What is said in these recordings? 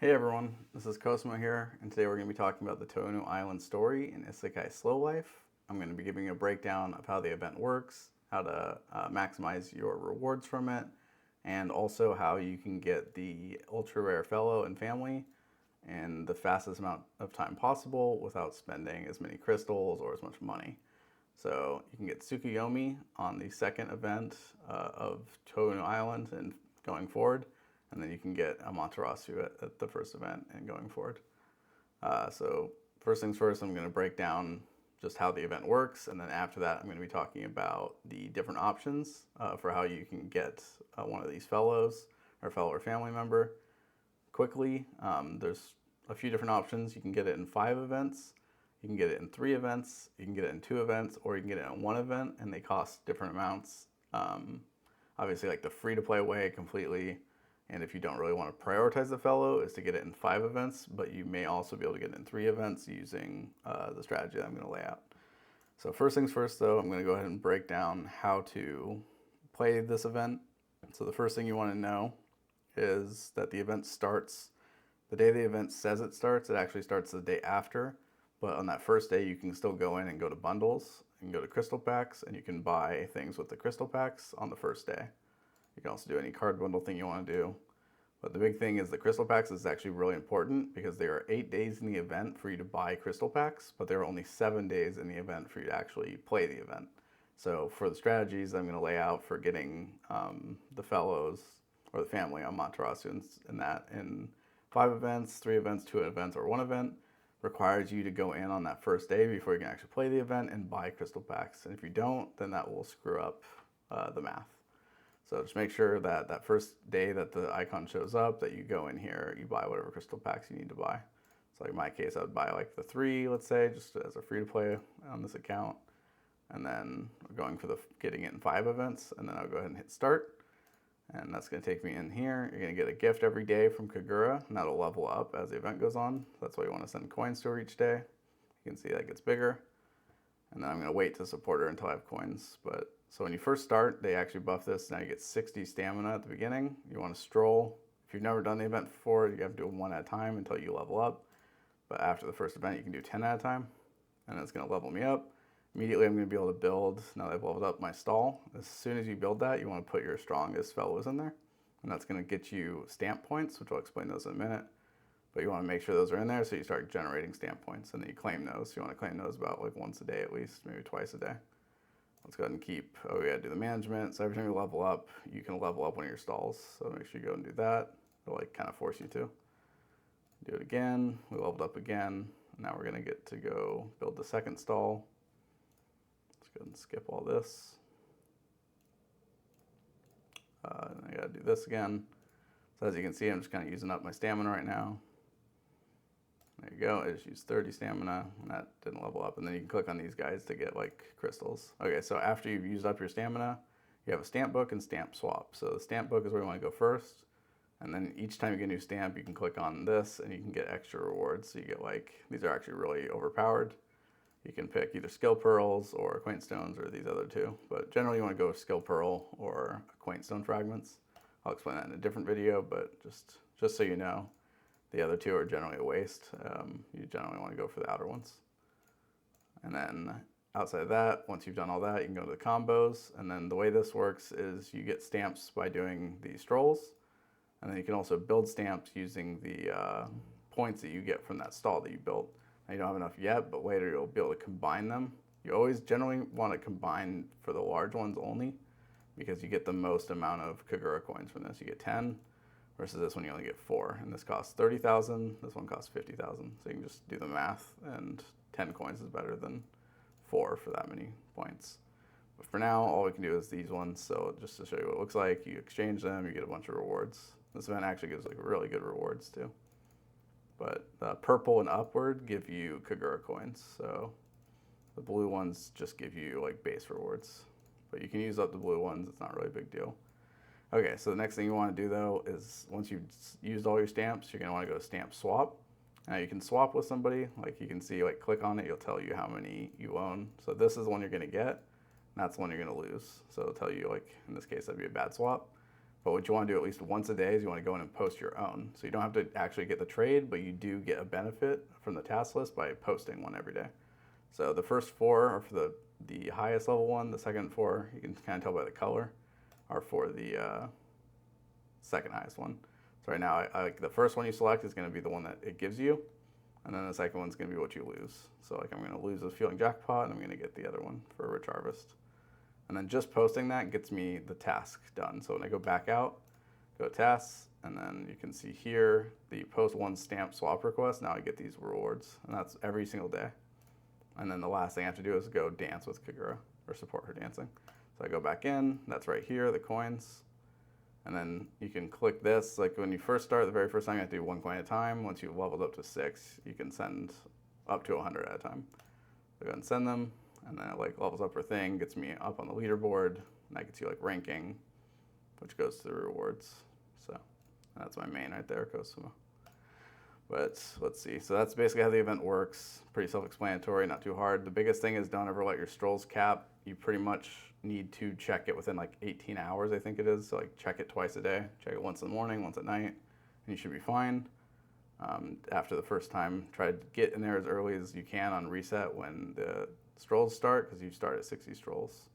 Hey everyone, this is Cosmo here, and today we're going to be talking about the Touno Island story in Isekai Slow Life. I'm going to be giving you a breakdown of how the event works, how to maximize your rewards from it, and also how you can get the ultra rare fellow and family in the fastest amount of time possible without spending as many crystals or as much money. So you can get Tsukuyomi on the second event of Touno Island and going forward, and then you can get Amaterasu at the first event and going forward. So first things first, I'm going to break down just how the event works, and then after that, I'm going to be talking about the different options for how you can get one of these fellows or fellow or family member quickly. There's a few different options. You can get it in 5 events, you can get it in 3 events, you can get it in 2 events, or you can get it in 1 event, and they cost different amounts. Obviously, like the free to play way completely. And if you don't really want to prioritize the fellow, is to get it in 5 events, but you may also be able to get it in 3 events using the strategy that I'm going to lay out. So first things first, though, I'm going to go ahead and break down how to play this event. So the first thing you want to know is that the event starts the day the event says it starts. It actually starts the day after, but on that first day, you can still go in and go to bundles and go to crystal packs, and you can buy things with the crystal packs on the first day. You can also do any card bundle thing you want to do. But the big thing is the crystal packs is actually really important because there are 8 days in the event for you to buy crystal packs, but there are only 7 days in the event for you to actually play the event. So for the strategies I'm going to lay out for getting the fellows or the family on Materasu and that in 5 events, 3 events, 2 events, or 1 event requires you to go in on that first day before you can actually play the event and buy crystal packs. And if you don't, then that will screw up the math. So just make sure that that first day that the icon shows up, that you go in here, you buy whatever crystal packs you need to buy. So like in my case, I would buy like the 3, let's say, just as a free to play on this account. And then we're going for the getting it in 5 events, and then I'll go ahead and hit start. And that's going to take me in here. You're going to get a gift every day from Kagura, and that'll level up as the event goes on. That's why you want to send coins to her each day. You can see that gets bigger. And then I'm going to wait to support her until I have coins. But so when you first start, they actually buff this. Now you get 60 stamina at the beginning. You want to stroll. If you've never done the event before, you have to do them 1 at a time until you level up. But after the first event, you can do 10 at a time. And it's going to level me up. Immediately, I'm going to be able to build, now that I've leveled up my stall. As soon as you build that, you want to put your strongest fellows in there. And that's going to get you stamp points, which I'll explain those in a minute. But you want to make sure those are in there so you start generating stamp points. And then you claim those. You want to claim those about like once a day at least, maybe twice a day. Let's go ahead and keep, oh yeah, do the management. So every time you level up, you can level up one of your stalls. So make sure you go and do that. It'll like kind of force you to. Do it again. We leveled up again. Now we're going to get to go build the second stall. Let's go ahead and skip all this. I got to do this again. So as you can see, I'm just kind of using up my stamina right now. There you go. I just used 30 stamina, and that didn't level up. And then you can click on these guys to get like crystals. Okay, so after you've used up your stamina, you have a stamp book and stamp swap. So the stamp book is where you want to go first. And then each time you get a new stamp, you can click on this and you can get extra rewards. So you get like, these are actually really overpowered. You can pick either skill pearls or quaint stones or these other 2. But generally you want to go with skill pearl or quaint stone fragments. I'll explain that in a different video, but just so you know, the other 2 are generally a waste. You generally want to go for the outer ones. And then outside of that, once you've done all that, you can go to the combos. And then the way this works is you get stamps by doing the strolls. And then you can also build stamps using the points that you get from that stall that you built. Now you don't have enough yet, but later you'll be able to combine them. You always generally want to combine for the large ones only because you get the most amount of Kagura coins from this. You get 10 versus this one you only get 4. And this costs 30,000, this one costs 50,000. So you can just do the math, and 10 coins is better than 4 for that many points. But for now, all we can do is these ones. So just to show you what it looks like, you exchange them, you get a bunch of rewards. This event actually gives like really good rewards too. But purple and upward give you Kagura coins. So the blue ones just give you like base rewards. But you can use up the blue ones, it's not really a big deal. Okay, so the next thing you want to do though is once you've used all your stamps, you're going to want to go to stamp swap. Now you can swap with somebody, like you can see, like click on it, it'll tell you how many you own. So this is the one you're going to get, and that's the one you're going to lose. So it'll tell you, like in this case, that'd be a bad swap. But what you want to do at least once a day is you want to go in and post your own. So you don't have to actually get the trade, but you do get a benefit from the task list by posting one every day. So the first 4 are for the highest level one. The second 4, you can kind of tell by the color, are for the second highest one. So right now, like the first one you select is going to be the one that it gives you, and then the second one's going to be what you lose. So like I'm going to lose a Fueling Jackpot, and I'm going to get the other one for a Rich Harvest. And then just posting that gets me the task done. So when I go back out, go to tasks, and then you can see here the post 1 stamp swap request. Now I get these rewards, and that's every single day. And then the last thing I have to do is go dance with Kagura, or support her dancing. So I go back in, that's right here, the coins. And then you can click this. Like when you first start, the very first time you have to do 1 coin at a time. Once you've leveled up to 6, you can send up to 100 at a time. So go ahead and send them, and then it like levels up her thing, gets me up on the leaderboard, and that gets you like ranking, which goes to the rewards. So that's my main right there, Cosmo. But let's see. So that's basically how the event works. Pretty self-explanatory, not too hard. The biggest thing is don't ever let your strolls cap. You pretty much need to check it within like 18 hours, I think it is. So like check it twice a day. Check it once in the morning, once at night, and you should be fine. After the first time, try to get in there as early as you can on reset when the strolls start, because you start at 60 strolls.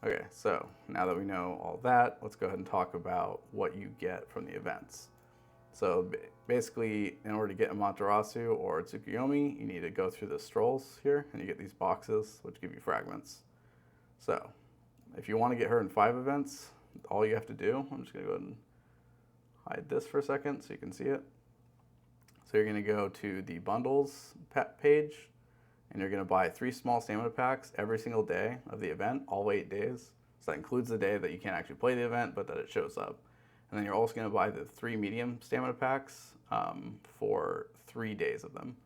Okay, so now that we know all that, let's go ahead and talk about what you get from the events. So basically, in order to get Amaterasu or Tsukuyomi, you need to go through the strolls here, and you get these boxes, which give you fragments. So if you want to get her in 5 events, all you have to do, I'm just going to go ahead and hide this for a second so you can see it. So you're going to go to the bundles page, and you're going to buy 3 small stamina packs every single day of the event, all 8 days. So that includes the day that you can't actually play the event, but that it shows up. And then you're also going to buy the 3 medium stamina packs for 3 days of them.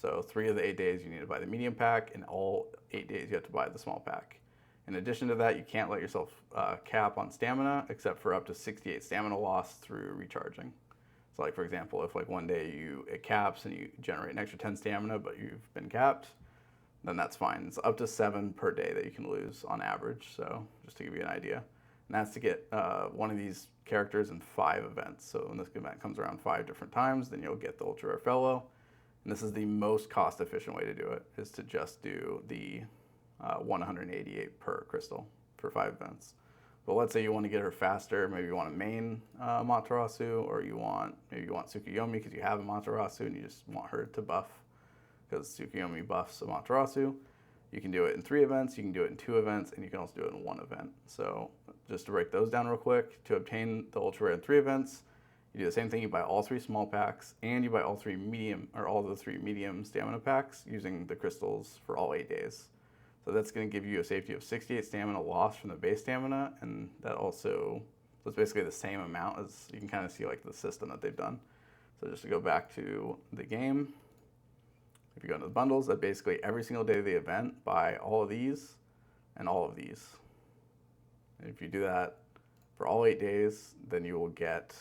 So 3 of the 8 days you need to buy the medium pack, and all 8 days you have to buy the small pack. In addition to that, you can't let yourself cap on stamina except for up to 68 stamina loss through recharging. So like for example, if like one day it caps and you generate an extra 10 stamina, but you've been capped, then that's fine. It's up to 7 per day that you can lose on average. So just to give you an idea. And that's to get one of these characters in 5 events. So when this event comes around 5 different times, then you'll get the Ultra Rare Fellow. And this is the most cost efficient way to do it, is to just do the 188 per crystal for 5 events. But let's say you want to get her faster, maybe you want to main Amaterasu, or maybe you want Tsukuyomi because you have Amaterasu and you just want her to buff, because Tsukuyomi buffs Amaterasu. You can do it in 3 events, you can do it in 2 events, and you can also do it in 1 event. So just to break those down real quick, to obtain the Ultra Rare in 3 events, you do the same thing. You buy all 3 small packs, and you buy all the 3 medium stamina packs using the crystals for all 8 days. So that's going to give you a safety of 68 stamina lost from the base stamina, and that also, so it's basically the same amount as, you can kind of see like the system that they've done. So just to go back to the game, if you go into the bundles, that basically every single day of the event, buy all of these and all of these. And if you do that for all 8 days, then you will get,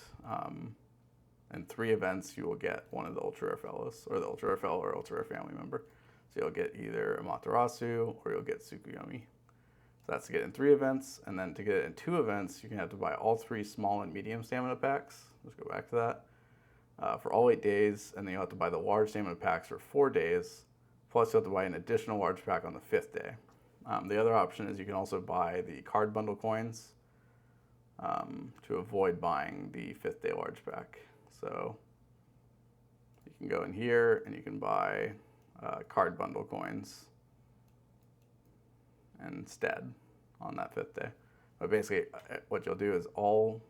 in 3 events, you will get one of the Ultra Rare Fellows, or the Ultra Rare Fellow or Ultra Rare family member. So you'll get either Amaterasu or you'll get Tsukuyomi. So that's to get in 3 events, and then to get it in 2 events, you're going to have to buy all 3 small and medium stamina packs. Let's go back to that. For all 8 days, and then you'll have to buy the large stamina packs for 4 days, plus you'll have to buy an additional large pack on the 5th day. The other option is you can also buy the card bundle coins to avoid buying the 5th day large pack. So you can go in here and you can buy card bundle coins instead on that 5th day. But basically what you'll do is all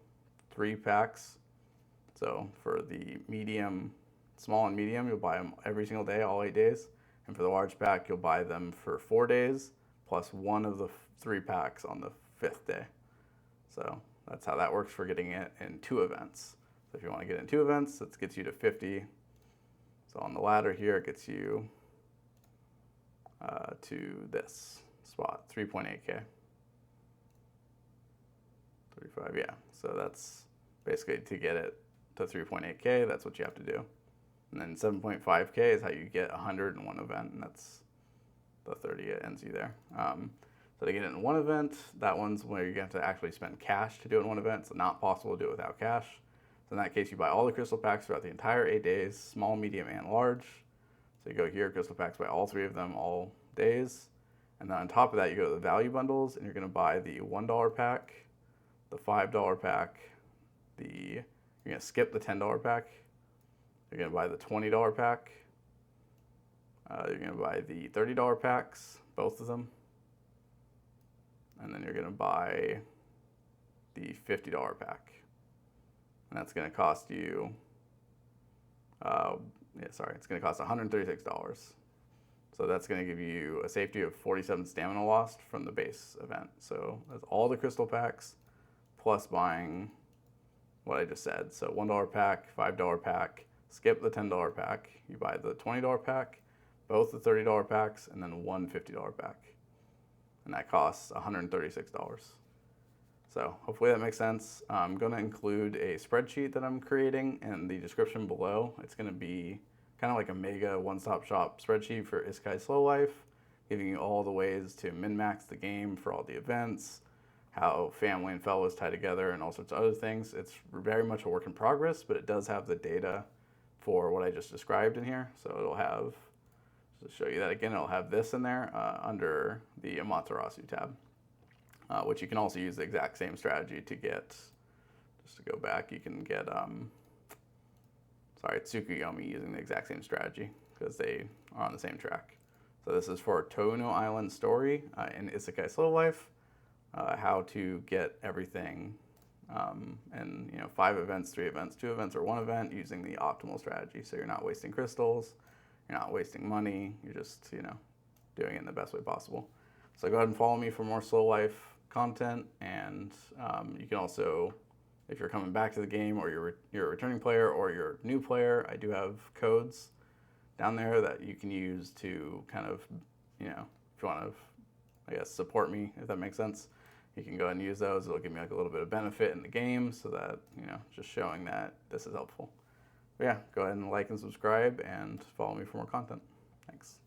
3 packs. So for the medium, small and medium, you'll buy them every single day, all 8 days. And for the large pack, you'll buy them for 4 days, plus one of the 3 packs on the 5th day. So that's how that works for getting it in 2 events. So if you want to get it in 2 events, that gets you to 50. So on the ladder here, it gets you to this spot, 3.8K. 35, yeah. So that's basically to get it to 3.8K, that's what you have to do. And then 7.5K is how you get 101 event, and that's the 30 it ends you there. So to get it in one event, that one's where you have to actually spend cash to do it in one event. It's not possible to do it without cash. So in that case, you buy all the crystal packs throughout the entire 8 days, small, medium, and large. So you go here, crystal packs, buy all 3 of them all days. And then on top of that, you go to the value bundles, and you're going to buy the $1 pack, the $5 pack, you're going to skip the $10 pack, you're going to buy the $20 pack, you're going to buy the $30 packs, both of them, and then you're going to buy the $50 pack. And that's going to cost you, it's going to cost $136. So that's going to give you a safety of 47 stamina lost from the base event. So that's all the crystal packs plus buying what I just said. So $1 pack, $5 pack, skip the $10 pack. You buy the $20 pack, both the $30 packs, and then one $50 pack. And that costs $136. So hopefully that makes sense. I'm going to include a spreadsheet that I'm creating in the description below. It's going to be kind of like a mega one-stop shop spreadsheet for Isekai Slow Life, giving you all the ways to min-max the game for all the events, how family and fellows tie together, and all sorts of other things. It's very much a work in progress, but it does have the data for what I just described in here. So it'll have, just to show you that again, it'll have this in there under the Amaterasu tab, which you can also use the exact same strategy to get. Just to go back, you can get, it's Tsukuyomi using the exact same strategy because they are on the same track. So this is for Touno Island Story in Isekai Slow Life, how to get everything in 5 events, 3 events, 2 events, or 1 event using the optimal strategy. So you're not wasting crystals, you're not wasting money, you're just doing it in the best way possible. So go ahead and follow me for more Slow Life content, and you can also, if you're coming back to the game or you're a returning player or you're a new player, I do have codes down there that you can use to kind of, if you want to, I guess, support me, if that makes sense. You can go ahead and use those. It'll give me like a little bit of benefit in the game so that, just showing that this is helpful. But yeah, go ahead and like and subscribe and follow me for more content. Thanks.